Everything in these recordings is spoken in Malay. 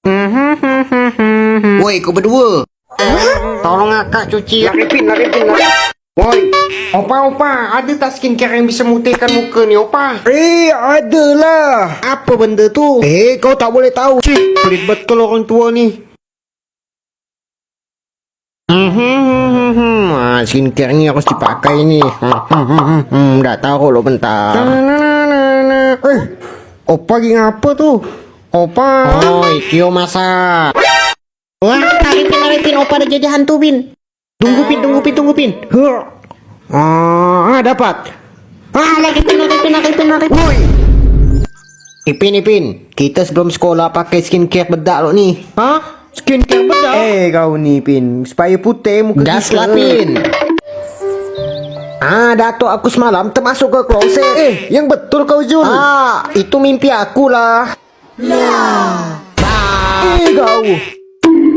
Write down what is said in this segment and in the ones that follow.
Woi, kau berdua. Tolong akak cuci. Laripin. Woi, Opa, ada tak skincare yang bisa memutihkan muka ni, Opa? Ada lah. Apa benda tu? Kau tak boleh tahu. Cik, pelit betul orang tua ni. Skincare ni harus dipakai ni. Dah taruh lo bentar. Opa lagi ngapa tu? Opa. Oi, Tio masak. Wah, Arifin, Opa dah jadi hantu, Bin. Tunggu Pin. Dapat. Arifin. Woi. Ipin, kita sebelum sekolah pakai skincare bedak lo ni. Hah? Skincare bedak? Kau ni Pin, supaya putih muka Das kita. lah, Pin. Datuk aku semalam termasuk ke kloset. Yang betul kau Zul. Itu mimpi aku lah. Kau.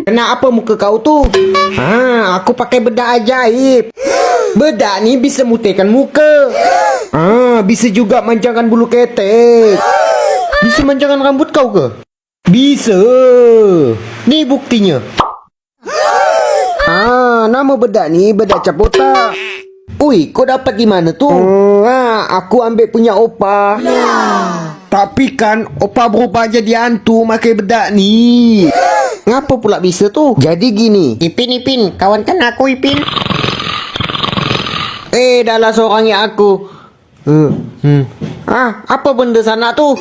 Kenapa muka kau tu? Aku pakai bedak ajaib. Bedak ni bisa mutihkan muka. Bisa juga manjangkan bulu ketek. Bisa manjangkan rambut kau ke? Bisa. Ni buktinya. Nama bedak ni bedak cap otak. Ui, kau dapat di mana tu? Aku ambil punya Opa. Tapi kan Opa berubah jadi hantu makai bedak ni. Ngapa pula bisa tu? Jadi gini. Ipin, kawankan aku, Ipin. Dah lah seorangnya aku. Apa benda sana tu?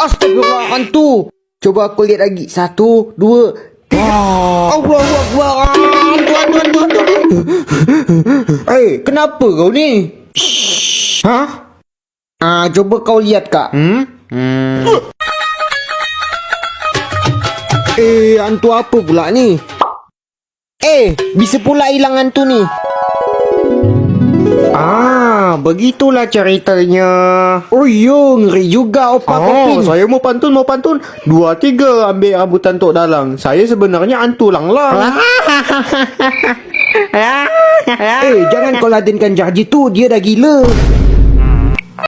Astagfirullah, hantu. Coba aku lihat lagi. 1, 2, 3. Allahu Akbar. Hantu. Kenapa kau ni? Coba kau lihat, Kak. Hantu apa pula ni? Bisa pula hilang hantu ni. Begitulah ceritanya. Oh yo, ngeri juga Opa Kopin. Saya mau pantun. 2, 3, ambil rambutan Tok Dalang. Saya sebenarnya hantu lang-lang. Jangan kau ladenkan Jarji tu, dia dah gila.